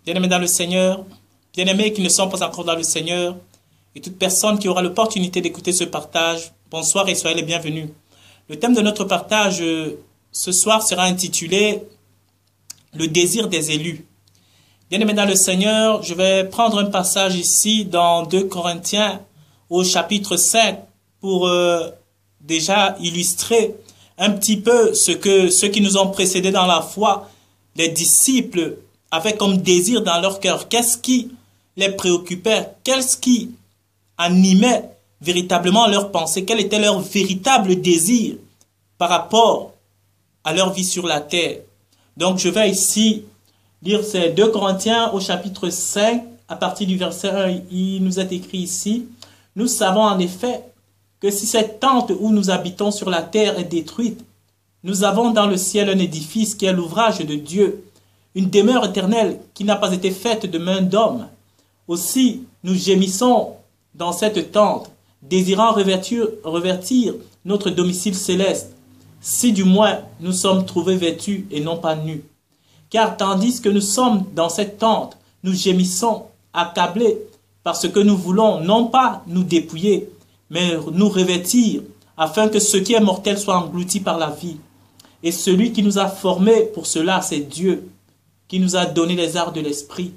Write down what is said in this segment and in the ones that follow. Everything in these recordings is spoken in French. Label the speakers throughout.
Speaker 1: Bien-aimés dans le Seigneur, bien-aimés qui ne sont pas encore dans le Seigneur, et toute personne qui aura l'opportunité d'écouter ce partage, bonsoir et soyez les bienvenus. Le thème de notre partage ce soir sera intitulé « Le désir des élus ». Bien-aimés dans le Seigneur, je vais prendre un passage ici dans 2 Corinthiens au chapitre 5 pour déjà illustrer un petit peu ce que ceux qui nous ont précédés dans la foi, les disciples, avaient comme désir dans leur cœur. Qu'est-ce qui les préoccupait? Qu'est-ce qui animait véritablement leurs pensées? Quel était leur véritable désir par rapport à leur vie sur la terre? Donc je vais ici lire ces 2 Corinthiens au chapitre 5, à partir du verset 1, il nous est écrit ici: « Nous savons en effet que si cette tente où nous habitons sur la terre est détruite, nous avons dans le ciel un édifice qui est l'ouvrage de Dieu, une demeure éternelle qui n'a pas été faite de main d'homme. Aussi, nous gémissons dans cette tente, désirant revêtir notre domicile céleste, si du moins nous sommes trouvés vêtus et non pas nus. Car tandis que nous sommes dans cette tente, nous gémissons, accablés, parce que nous voulons non pas nous dépouiller, mais nous revêtir, afin que ce qui est mortel soit englouti par la vie. Et celui qui nous a formés pour cela, c'est Dieu, qui nous a donné les arts de l'esprit.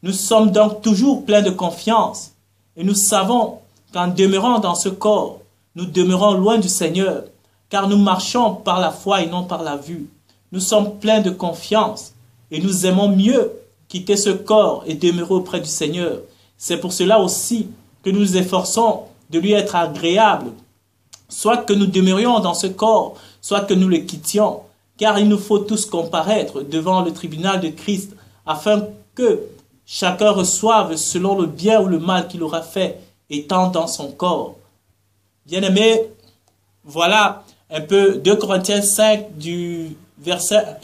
Speaker 1: Nous sommes donc toujours pleins de confiance, et nous savons qu'en demeurant dans ce corps, nous demeurons loin du Seigneur, car nous marchons par la foi et non par la vue. Nous sommes pleins de confiance, et nous aimons mieux quitter ce corps et demeurer auprès du Seigneur. C'est pour cela aussi que nous nous efforçons de lui être agréable, soit que nous demeurions dans ce corps, soit que nous le quittions, car il nous faut tous comparaître devant le tribunal de Christ, afin que chacun reçoive selon le bien ou le mal qu'il aura fait, étant dans son corps. Bien-aimés, voilà un peu 2 Corinthiens 5 du verset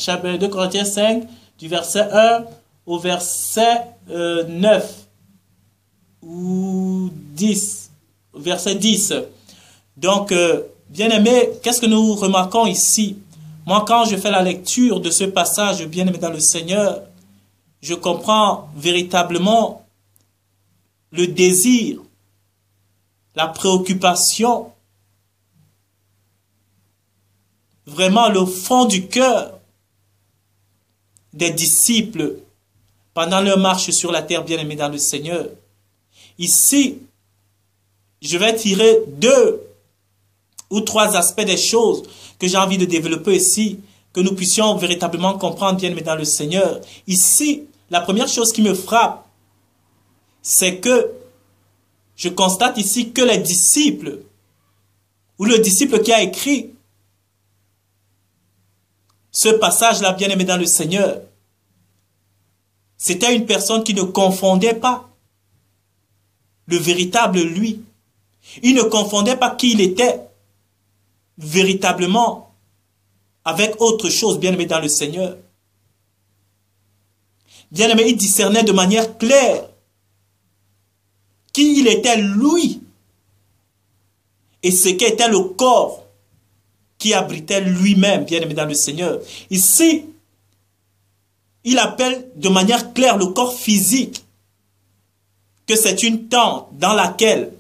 Speaker 1: 1 au verset 9 ou 10, verset 10. Donc, bien-aimés, qu'est-ce que nous remarquons ici? Moi, quand je fais la lecture de ce passage, bien-aimé dans le Seigneur, je comprends véritablement le désir, la préoccupation, vraiment le fond du cœur des disciples pendant leur marche sur la terre, bien-aimés dans le Seigneur. Ici, je vais tirer 2 ou 3 aspects des choses que j'ai envie de développer ici, que nous puissions véritablement comprendre, bien-aimés dans le Seigneur. Ici, la première chose qui me frappe, c'est que je constate ici que les disciples, ou le disciple qui a écrit ce passage-là, bien-aimé dans le Seigneur, c'était une personne qui ne confondait pas le véritable lui. Il ne confondait pas qui il était véritablement avec autre chose, bien-aimé dans le Seigneur. Bien-aimé, il discernait de manière claire qui il était lui et ce qu'était le corps qui abritait lui-même, bien-aimé dans le Seigneur. Ici, il appelle de manière claire le corps physique que c'est une tente dans laquelle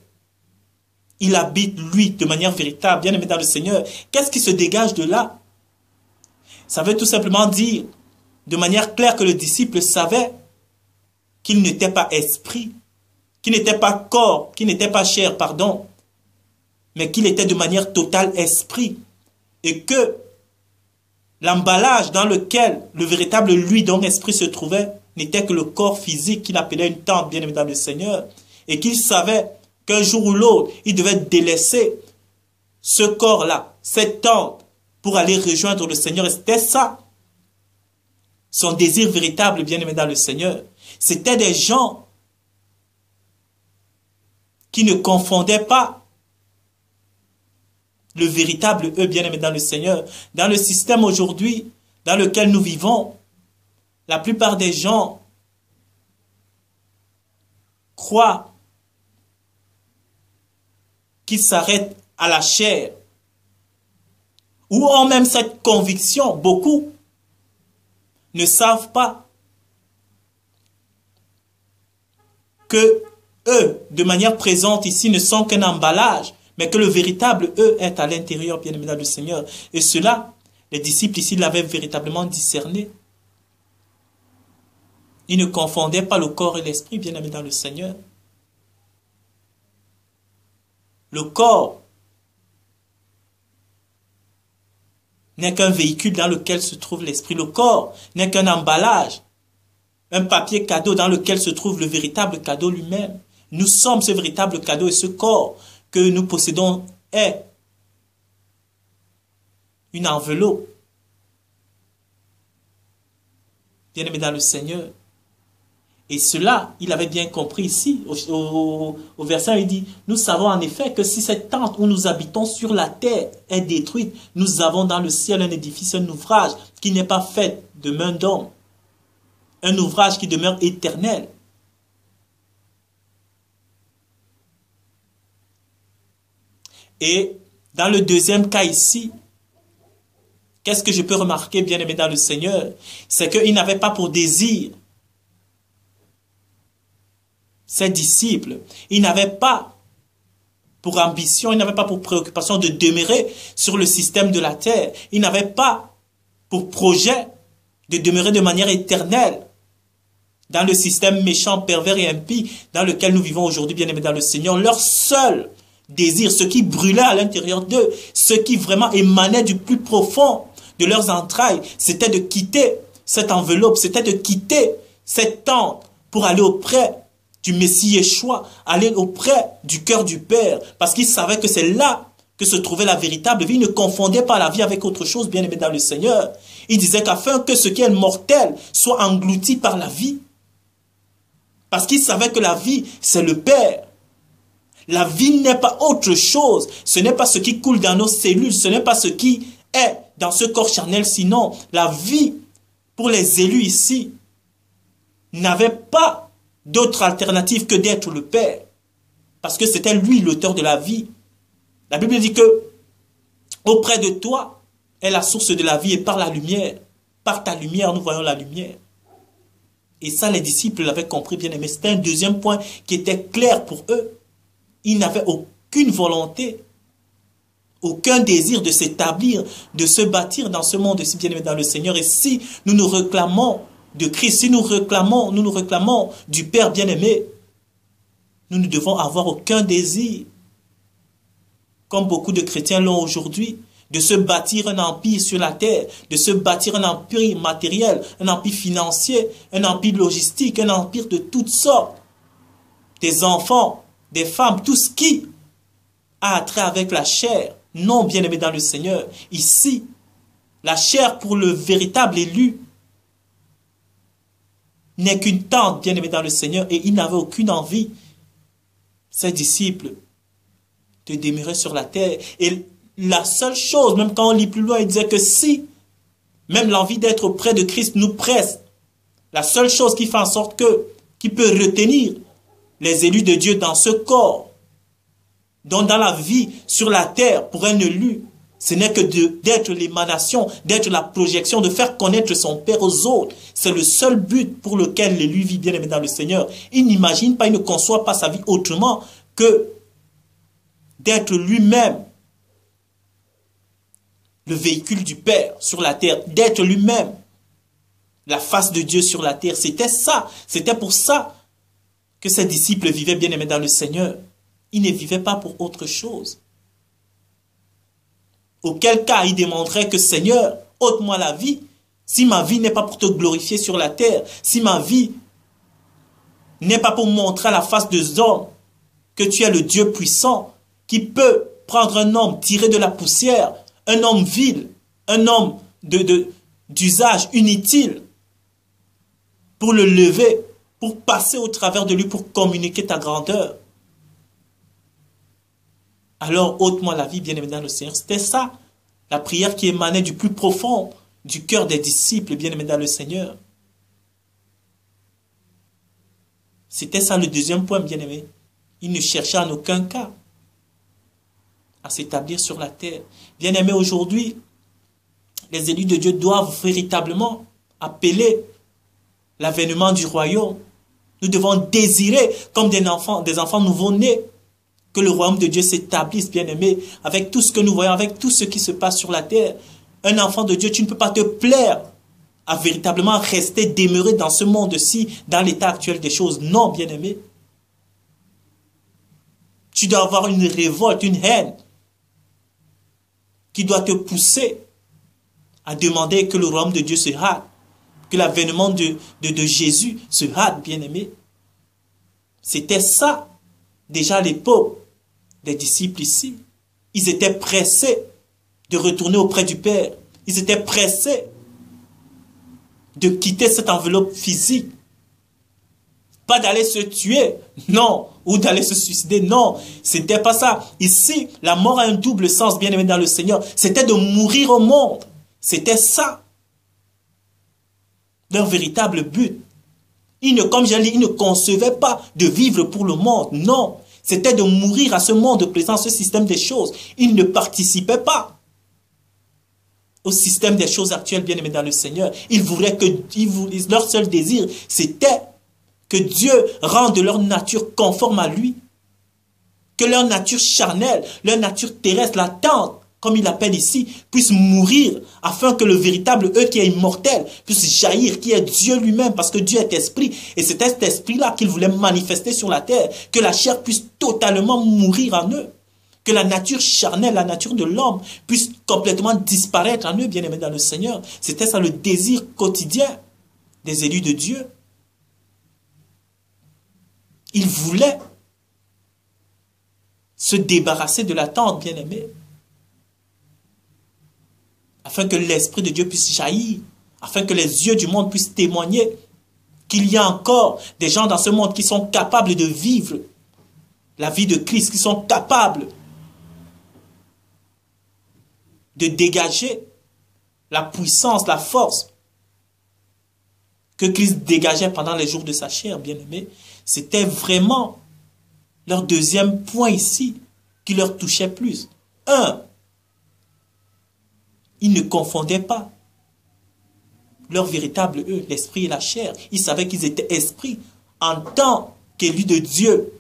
Speaker 1: il habite, lui, de manière véritable, bien-aimé dans le Seigneur. Qu'est-ce qui se dégage de là? Ça veut tout simplement dire, de manière claire, que le disciple savait qu'il n'était pas esprit, qu'il n'était pas corps, qu'il n'était pas chair, pardon, mais qu'il était de manière totale esprit. Et que l'emballage dans lequel le véritable lui, donc esprit, se trouvait, n'était que le corps physique qu'il appelait une tente, bien-aimé dans le Seigneur, et qu'il savait qu'un jour ou l'autre, il devait délaisser ce corps-là, cette tente, pour aller rejoindre le Seigneur. Et c'était ça, son désir véritable, bien-aimé dans le Seigneur. C'était des gens qui ne confondaient pas le véritable eux, bien-aimé dans le Seigneur. Dans le système aujourd'hui dans lequel nous vivons, la plupart des gens croient qu'ils s'arrêtent à la chair, ou ont même cette conviction. Beaucoup ne savent pas que eux, de manière présente ici, ne sont qu'un emballage, mais que le véritable eux est à l'intérieur, bien aimé dans le Seigneur. Et cela, les disciples ici l'avaient véritablement discerné. Ils ne confondaient pas le corps et l'esprit, bien aimé dans le Seigneur. Le corps n'est qu'un véhicule dans lequel se trouve l'esprit. Le corps n'est qu'un emballage, un papier cadeau dans lequel se trouve le véritable cadeau lui-même. Nous sommes ce véritable cadeau et ce corps que nous possédons est une enveloppe. Bien-aimé dans le Seigneur. Et cela, il avait bien compris ici, au verset, il dit, nous savons en effet que si cette tente où nous habitons sur la terre est détruite, nous avons dans le ciel un édifice, un ouvrage qui n'est pas fait de main d'homme. Un ouvrage qui demeure éternel. Et dans le deuxième cas ici, qu'est-ce que je peux remarquer, bien-aimé dans le Seigneur? C'est qu'il n'avait pas pour désir ses disciples, il n'avait pas pour ambition, il n'avait pas pour préoccupation de demeurer sur le système de la terre. Il n'avait pas pour projet de demeurer de manière éternelle dans le système méchant, pervers et impie dans lequel nous vivons aujourd'hui, bien-aimés dans le Seigneur. Leur seul désir, ce qui brûlait à l'intérieur d'eux, ce qui vraiment émanait du plus profond de leurs entrailles, c'était de quitter cette enveloppe, c'était de quitter cette tente pour aller auprès du Messie Yeshua, aller auprès du cœur du Père, parce qu'ils savaient que c'est là que se trouvait la véritable vie. Ils ne confondaient pas la vie avec autre chose, bien aimé dans le Seigneur. Ils disaient qu'afin que ce qui est mortel soit englouti par la vie, parce qu'ils savaient que la vie, c'est le Père. La vie n'est pas autre chose, ce n'est pas ce qui coule dans nos cellules, ce n'est pas ce qui est dans ce corps charnel, sinon la vie, pour les élus ici, n'avait pas d'autre alternative que d'être le Père. Parce que c'était lui l'auteur de la vie. La Bible dit que auprès de toi est la source de la vie et par la lumière. Par ta lumière, nous voyons la lumière. Et ça, les disciples l'avaient compris, bien aimé. C'était un deuxième point qui était clair pour eux. Ils n'avaient aucune volonté, aucun désir de s'établir, de se bâtir dans ce monde-ci, bien aimé dans le Seigneur. Et si nous nous réclamons de Christ, si nous nous réclamons du Père bien-aimé, nous ne devons avoir aucun désir, comme beaucoup de chrétiens l'ont aujourd'hui, de se bâtir un empire sur la terre, de se bâtir un empire matériel, un empire financier, un empire logistique, un empire de toutes sortes, des enfants, des femmes, tout ce qui a trait avec la chair. Non, bien-aimé dans le Seigneur, ici, la chair pour le véritable élu n'est qu'une tente, bien-aimé dans le Seigneur, et il n'avait aucune envie, ses disciples, de demeurer sur la terre. Et la seule chose, même quand on lit plus loin, il disait que si même l'envie d'être auprès de Christ nous presse, la seule chose qui fait en sorte qui peut retenir les élus de Dieu dans ce corps, donc dans la vie sur la terre pour un élu, ce n'est que d'être l'émanation, d'être la projection, de faire connaître son Père aux autres. C'est le seul but pour lequel l'élu vit, bien aimé dans le Seigneur. Il n'imagine pas, il ne conçoit pas sa vie autrement que d'être lui-même le véhicule du Père sur la terre, d'être lui-même la face de Dieu sur la terre. C'était ça, c'était pour ça que ses disciples vivaient, bien aimés dans le Seigneur. Ils ne vivaient pas pour autre chose. Auquel cas, il demanderait que Seigneur, ôte-moi la vie. Si ma vie n'est pas pour te glorifier sur la terre, si ma vie n'est pas pour montrer à la face des hommes que tu es le Dieu puissant, qui peut prendre un homme tiré de la poussière, un homme vil, un homme d'usage inutile, pour le lever, pour passer au travers de lui, pour communiquer ta grandeur. Alors, ôte-moi la vie, bien-aimé dans le Seigneur. C'était ça, la prière qui émanait du plus profond du cœur des disciples, bien-aimés dans le Seigneur. C'était ça le deuxième point, bien-aimé. Il ne cherchait en aucun cas à s'établir sur la terre. Bien-aimé, aujourd'hui, les élus de Dieu doivent véritablement appeler l'avènement du royaume Nous devons désirer, comme des enfants nouveau-nés, que le royaume de Dieu s'établisse, bien-aimé, avec tout ce que nous voyons, avec tout ce qui se passe sur la terre. Un enfant de Dieu, tu ne peux pas te plaire à véritablement rester, demeurer dans ce monde-ci, dans l'état actuel des choses. Non, bien-aimé. Tu dois avoir une révolte, une haine, qui doit te pousser à demander que le royaume de Dieu se hâte, que l'avènement de Jésus se hâte, bien-aimé. C'était ça, déjà à l'époque des disciples ici. Ils étaient pressés de retourner auprès du Père. Ils étaient pressés de quitter cette enveloppe physique. Pas d'aller se tuer, non, ou d'aller se suicider, non. C'était pas ça. Ici, la mort a un double sens, bien-aimé dans le Seigneur. C'était de mourir au monde. C'était ça. Leur véritable but. Comme j'ai dit, ils ne concevaient pas de vivre pour le monde. Non. C'était de mourir à ce monde présent, ce système des choses. Ils ne participaient pas au système des choses actuelles, bien-aimés dans le Seigneur. Leur seul désir, c'était que Dieu rende leur nature conforme à lui. Que leur nature charnelle, leur nature terrestre, la tente, comme il l'appelle ici, puisse mourir, afin que le véritable eux qui est immortel puisse jaillir, qui est Dieu lui-même, parce que Dieu est esprit. Et c'est cet esprit-là qu'il voulait manifester sur la terre, que la chair puisse totalement mourir en eux. Que la nature charnelle, la nature de l'homme, puisse complètement disparaître en eux, bien-aimés dans le Seigneur. C'était ça le désir quotidien des élus de Dieu. Ils voulaient se débarrasser de l'attente, bien-aimés, afin que l'Esprit de Dieu puisse jaillir, afin que les yeux du monde puissent témoigner qu'il y a encore des gens dans ce monde qui sont capables de vivre la vie de Christ, qui sont capables de dégager la puissance, la force que Christ dégageait pendant les jours de sa chair, bien-aimés. C'était vraiment leur deuxième point ici qui leur touchait plus. Ils ne confondaient pas leur véritable eux, l'esprit et la chair. Ils savaient qu'ils étaient esprits. En tant qu'élu de Dieu,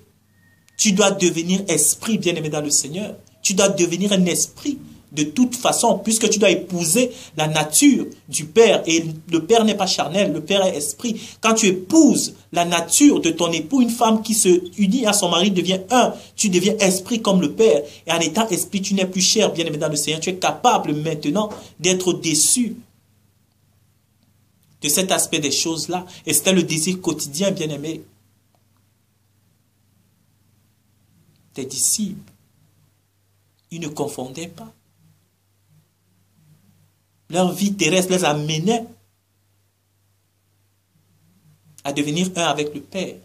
Speaker 1: tu dois devenir esprit, bien-aimé dans le Seigneur. Tu dois devenir un esprit de toute façon, puisque tu dois épouser la nature du Père. Et le Père n'est pas charnel, le Père est esprit. Quand tu épouses la nature de ton époux, une femme qui se unit à son mari devient un. Tu deviens esprit comme le Père. Et en étant esprit, tu n'es plus chair, bien-aimé dans le Seigneur. Tu es capable maintenant d'être déçu de cet aspect des choses-là. Et c'était le désir quotidien, bien-aimé, des disciples. Ils ne confondaient pas. Leur vie terrestre les amenait à devenir un avec le Père.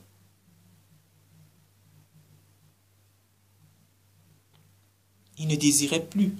Speaker 1: Ils ne désiraient plus